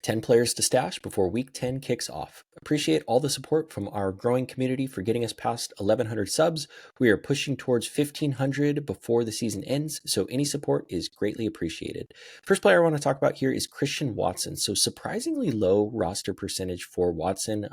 10 players to stash before week 10 kicks off. Appreciate all the support from our growing community for getting us past 1,100 subs. We are pushing towards 1,500 before the season ends, so any support is greatly appreciated. First player I want to talk about here is Christian Watson. So surprisingly low roster percentage for Watson.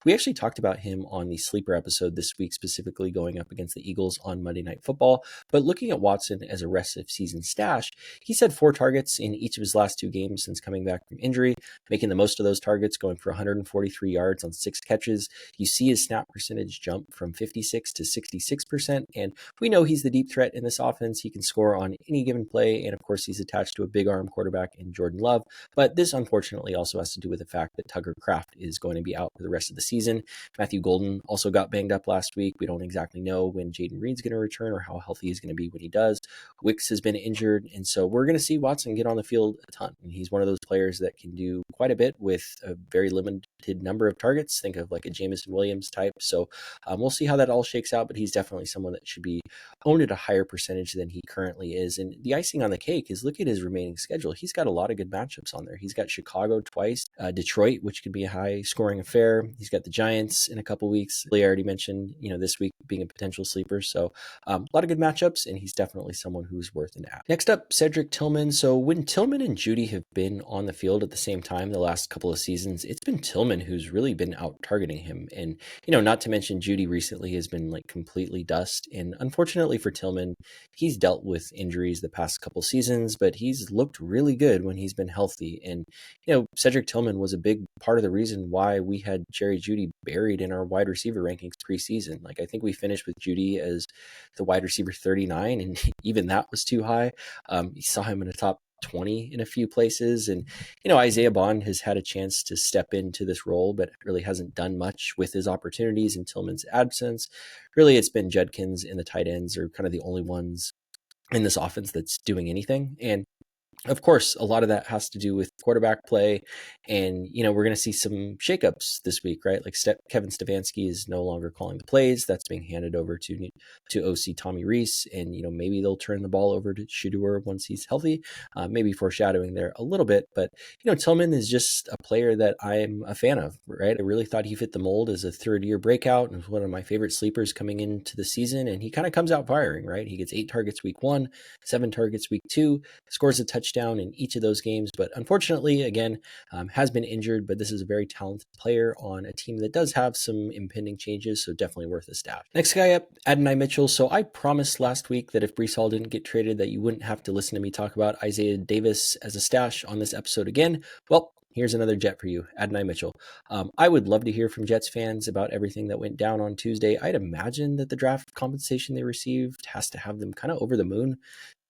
We actually talked about him on the sleeper episode this week, specifically going up against the Eagles on Monday Night Football. But looking at Watson as a rest of season stash, he's had 4 targets in each of his last 2 games since coming back from injury, making the most of those targets, going for 143 yards on 6 catches. You see his snap percentage jump from 56 to 66%, and we know he's the deep threat in this offense. He can score on any given play, and of course he's attached to a big arm quarterback in Jordan Love, but this unfortunately also has to do with the fact that Tucker Kraft is going to be out for the rest of the season. Matthew Golden also got banged up last week. We don't exactly know when Jaden Reed's going to return or how healthy he's going to be when he does. Wicks has been injured, and so we're going to see Watson get on the field a ton. And he's one of those players that can do quite a bit with a very limited number of targets. Think of like a Jameson Williams type. So we'll see how that all shakes out, but he's definitely someone that should be owned at a higher percentage than he currently is. And the icing on the cake is look at his remaining schedule. He's got a lot of good matchups on there. He's got Chicago twice, Detroit, which could be a high scoring affair. He's got the Giants in a couple weeks. I already mentioned, this week being a potential sleeper. So a lot of good matchups, and he's definitely someone who's worth an add. Next up, Cedric Tillman. So when Tillman and Judy have been on the field at the same time the last couple of seasons, it's been Tillman who's really been out targeting him. And, not to mention Judy recently has been like completely dust. And unfortunately for Tillman, he's dealt with injuries the past couple seasons, but he's looked really good when he's been healthy. And, Cedric Tillman was a big part of the reason why we had Jerry Jeudy buried in our wide receiver rankings preseason. Like I think we finished with Jeudy as the wide receiver 39, and even that was too high. You saw him in the top 20 in a few places. And, Isaiah Bond has had a chance to step into this role, but really hasn't done much with his opportunities in Tillman's absence. Really, it's been Judkins and the tight ends are kind of the only ones in this offense that's doing anything. And of course, a lot of that has to do with quarterback play. And, we're going to see some shakeups this week, right? Like Kevin Stefanski is no longer calling the plays. That's being handed over to OC Tommy Rees. And, maybe they'll turn the ball over to Shedeur once he's healthy, maybe foreshadowing there a little bit. But, Tillman is just a player that I'm a fan of, right? I really thought he fit the mold as a third-year breakout and was one of my favorite sleepers coming into the season. And he kind of comes out firing, right? He gets 8 targets week 1, 7 targets week 2, scores a touchdown in each of those games, but unfortunately, again, has been injured, but this is a very talented player on a team that does have some impending changes, so definitely worth a stash. Next guy up, Adonai Mitchell. So I promised last week that if Breece Hall didn't get traded, that you wouldn't have to listen to me talk about Isaiah Davis as a stash on this episode again. Well, here's another Jet for you, Adonai Mitchell. I would love to hear from Jets fans about everything that went down on Tuesday. I'd imagine that the draft compensation they received has to have them kind of over the moon.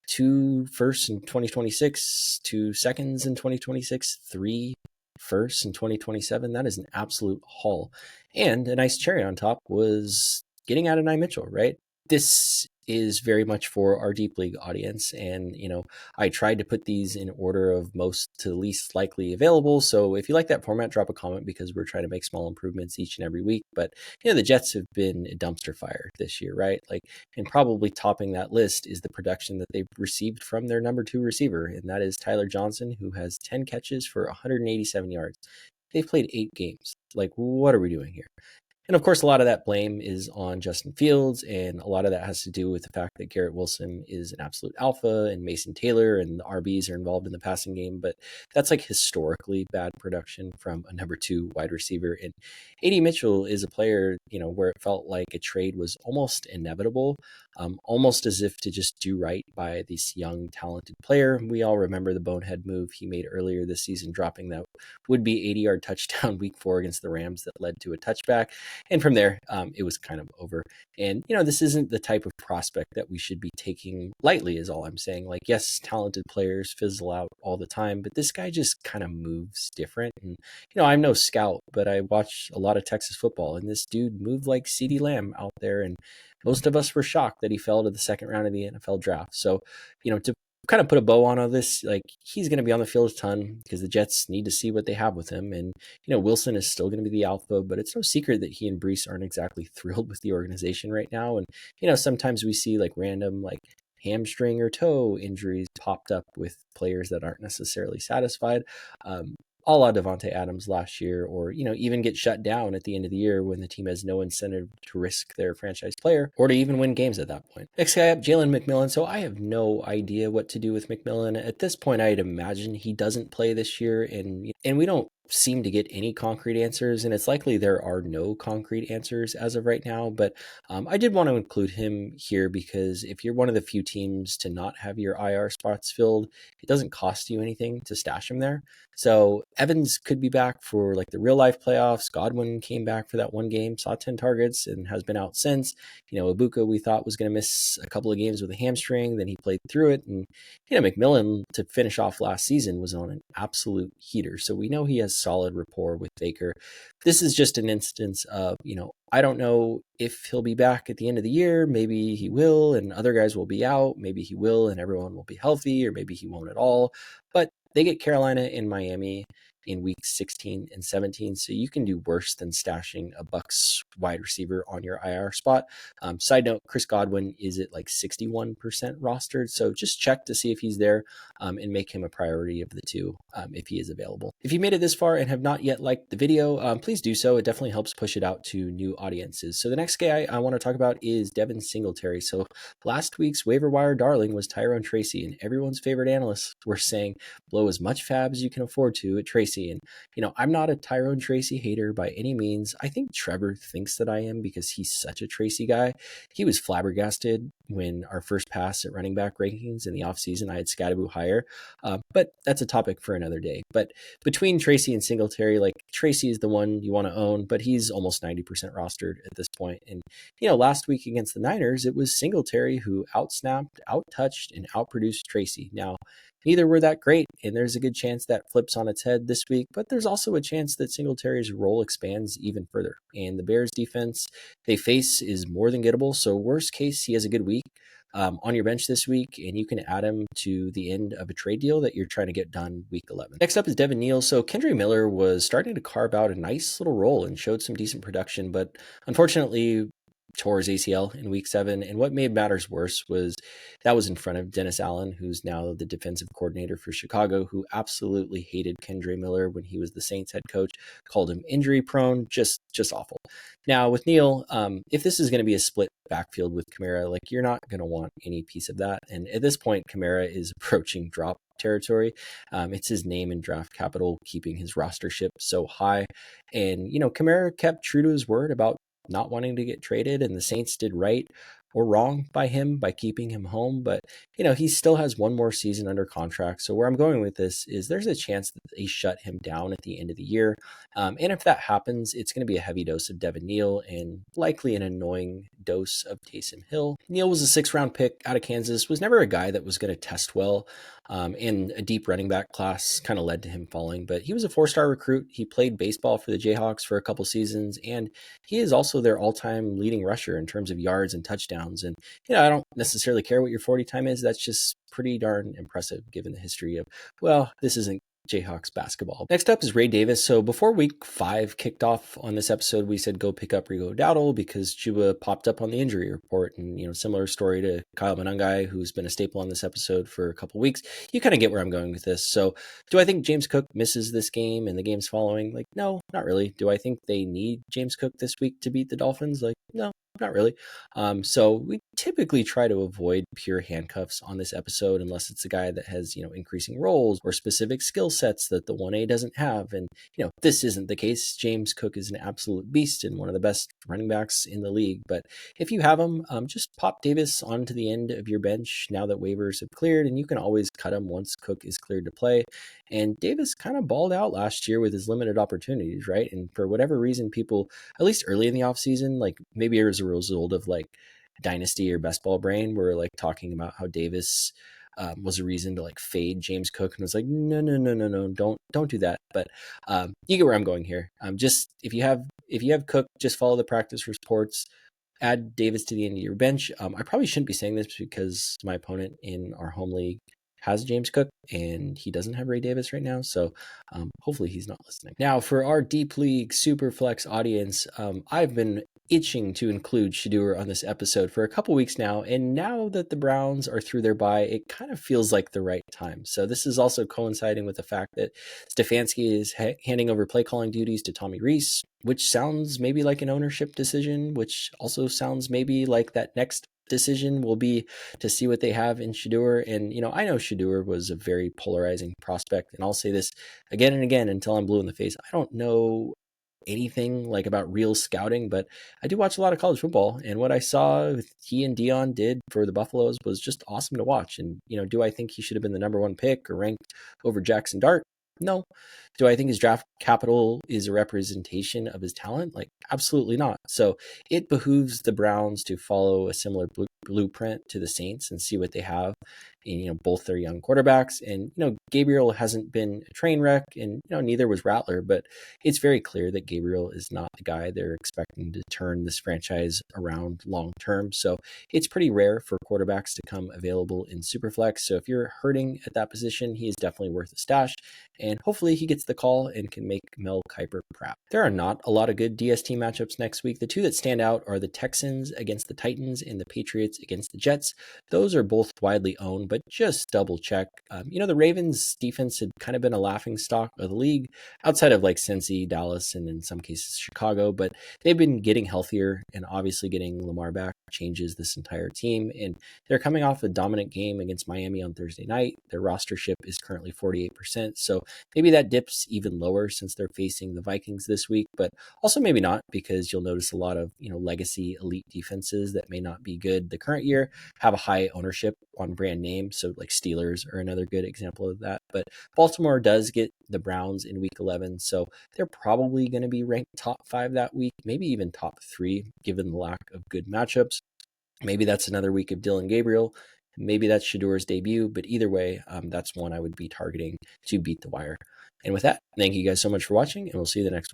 2 firsts in 2026, 2 seconds in 2026, 3 firsts in 2027. That is an absolute haul. And a nice cherry on top was getting Adonai Mitchell, right? This is very much for our deep league audience. And, I tried to put these in order of most to least likely available. So if you like that format, drop a comment because we're trying to make small improvements each and every week. But, the Jets have been a dumpster fire this year, right? And probably topping that list is the production that they've received from their number 2 receiver. And that is Tyler Johnson, who has 10 catches for 187 yards. They've played 8 games. What are we doing here? And of course, a lot of that blame is on Justin Fields, and a lot of that has to do with the fact that Garrett Wilson is an absolute alpha, and Mason Taylor and the RBs are involved in the passing game. But that's historically bad production from a number 2 wide receiver. And A.D. Mitchell is a player, where it felt like a trade was almost inevitable, almost as if to just do right by this young, talented player. We all remember the bonehead move he made earlier this season, dropping that would-be 80-yard touchdown week 4 against the Rams that led to a touchback. And from there, it was kind of over. And, this isn't the type of prospect that we should be taking lightly is all I'm saying. Yes, talented players fizzle out all the time, but this guy just kind of moves different. And, I'm no scout, but I watch a lot of Texas football, and this dude moved like CeeDee Lamb out there. And most of us were shocked that he fell to the second round of the NFL draft. So, to kind of put a bow on all this, he's going to be on the field a ton because the Jets need to see what they have with him. And, Wilson is still going to be the alpha, but it's no secret that he and Breece aren't exactly thrilled with the organization right now. And, sometimes we see random, hamstring or toe injuries popped up with players that aren't necessarily satisfied. a la Devontae Adams last year, or, even get shut down at the end of the year when the team has no incentive to risk their franchise player or to even win games at that point. Next guy up, Jalen McMillan. So I have no idea what to do with McMillan. At this point, I'd imagine he doesn't play this year, and we don't seem to get any concrete answers, and it's likely there are no concrete answers as of right now, but I did want to include him here because if you're one of the few teams to not have your IR spots filled, it doesn't cost you anything to stash him there. So Evans could be back for like the real life playoffs. Godwin came back for that one game, saw 10 targets and has been out since. Ibuka we thought was going to miss a couple of games with a hamstring, then he played through it, and McMillan to finish off last season was on an absolute heater. So we know he has solid rapport with Baker. This is just an instance of, I don't know if he'll be back at the end of the year. Maybe he will and other guys will be out. Maybe he will and everyone will be healthy, or maybe he won't at all. But they get Carolina and Miami in weeks 16 and 17. So you can do worse than stashing a Bucs wide receiver on your IR spot. Side note, Chris Godwin is at like 61% rostered. So just check to see if he's there and make him a priority of the two if he is available. If you made it this far and have not yet liked the video, please do so. It definitely helps push it out to new audiences. So the next guy I want to talk about is Devin Singletary. So last week's waiver wire darling was Tyrone Tracy, and everyone's favorite analysts were saying blow as much fab as you can afford to at Tracy. And, I'm not a Tyrone Tracy hater by any means. I think Trevor thinks that I am because he's such a Tracy guy. He was flabbergasted when our first pass at running back rankings in the offseason, I had Scadaboo higher. But that's a topic for another day. But between Tracy and Singletary, like Tracy is the one you want to own, but he's almost 90% rostered at this point. And, last week against the Niners, it was Singletary who outsnapped, outtouched, and outproduced Tracy. Now, neither were that great, and there's a good chance that flips on its head this week, but there's also a chance that Singletary's role expands even further. And the Bears defense they face is more than gettable, so worst case, he has a good week on your bench this week, and you can add him to the end of a trade deal that you're trying to get done week 11. Next up is Devin Neal. So Kendre Miller was starting to carve out a nice little role and showed some decent production, but unfortunately tore his ACL in week 7. And what made matters worse was that was in front of Dennis Allen, who's now the defensive coordinator for Chicago, who absolutely hated Kendre Miller when he was the Saints head coach, called him injury prone, just awful. Now with Neal, if this is going to be a split backfield with Kamara, like you're not going to want any piece of that. And at this point, Kamara is approaching drop territory. It's his name in draft capital, keeping his rostership so high. And, Kamara kept true to his word about not wanting to get traded, and the Saints did right or wrong by him by keeping him home. But, he still has one more season under contract. So where I'm going with this is there's a chance that they shut him down at the end of the year. And if that happens, it's going to be a heavy dose of Devin Neal and likely an annoying dose of Taysom Hill. Neal was a 6th round pick out of Kansas, was never a guy that was going to test well. And a deep running back class kind of led to him falling, but he was a 4-star recruit. He played baseball for the Jayhawks for a couple seasons, and he is also their all-time leading rusher in terms of yards and touchdowns. And, I don't necessarily care what your 40 time is. That's just pretty darn impressive given the history of, this isn't Jayhawks basketball. Next up is Ray Davis. So before week 5 kicked off on this episode, we said go pick up Rigo Dowdle because Chuba popped up on the injury report. And, similar story to Kyle Monangai, who's been a staple on this episode for a couple weeks. You kind of get where I'm going with this. So do I think James Cook misses this game and the games following? Like, no, not really. Do I think they need James Cook this week to beat the Dolphins? Like, no, not really. So we typically try to avoid pure handcuffs on this episode unless it's a guy that has, increasing roles or specific skill sets that the 1A doesn't have. And, this isn't the case. James Cook is an absolute beast and one of the best running backs in the league. But if you have him, just pop Davis onto the end of your bench now that waivers have cleared, and you can always cut him once Cook is cleared to play. And Davis kind of balled out last year with his limited opportunities, right? And for whatever reason, people, at least early in the offseason, like maybe it was a result of like dynasty or best ball brain, were like talking about how Davis was a reason to like fade James Cook, and was like, no, don't do that. But you get where I'm going here. Just if you have Cook, just follow the practice reports. Add Davis to the end of your bench. I probably shouldn't be saying this because my opponent in our home league has James Cook and he doesn't have Ray Davis right now. So hopefully he's not listening. Now for our deep league super flex audience, I've been itching to include Shedeur on this episode for a couple weeks now, and now that the Browns are through their bye, it kind of feels like the right time. So this is also coinciding with the fact that Stefanski is handing over play calling duties to Tommy Rees, which sounds maybe like an ownership decision, which also sounds maybe like that next decision will be to see what they have in Shedeur. And, I know Shedeur was a very polarizing prospect, and I'll say this again and again until I'm blue in the face. I don't know anything like about real scouting, but I do watch a lot of college football, and what I saw he and Dion did for the Buffaloes was just awesome to watch. And, do I think he should have been the number one pick or ranked over Jackson Dart? No. Do I think his draft capital is a representation of his talent? Like, absolutely not. So it behooves the Browns to follow a similar blueprint to the Saints and see what they have in, both their young quarterbacks. And, Gabriel hasn't been a train wreck, and, neither was Rattler, but it's very clear that Gabriel is not the guy they're expecting to turn this franchise around long term. So it's pretty rare for quarterbacks to come available in Superflex. So if you're hurting at that position, he is definitely worth a stash. And hopefully he gets the call and can make Mel Kiper proud. There are not a lot of good DST matchups next week. The two that stand out are the Texans against the Titans and the Patriots against the Jets. Those are both widely owned, but just double check. The Ravens defense had kind of been a laughing stock of the league outside of like Cincy, Dallas, and in some cases Chicago, but they've been getting healthier, and obviously getting Lamar back changes this entire team. And they're coming off a dominant game against Miami on Thursday night. Their rostership is currently 48%. So maybe that dips even lower since they're facing the Vikings this week, but also maybe not, because you'll notice a lot of, legacy elite defenses that may not be good the current year have a high ownership on brand name. So like Steelers are another good example of that. But Baltimore does get the Browns in week 11. So they're probably going to be ranked top 5 that week, maybe even top 3, given the lack of good matchups. Maybe that's another week of Dylan Gabriel. Maybe that's Shedeur's debut, but either way, that's one I would be targeting to beat the wire. And with that, thank you guys so much for watching, and we'll see you the next one.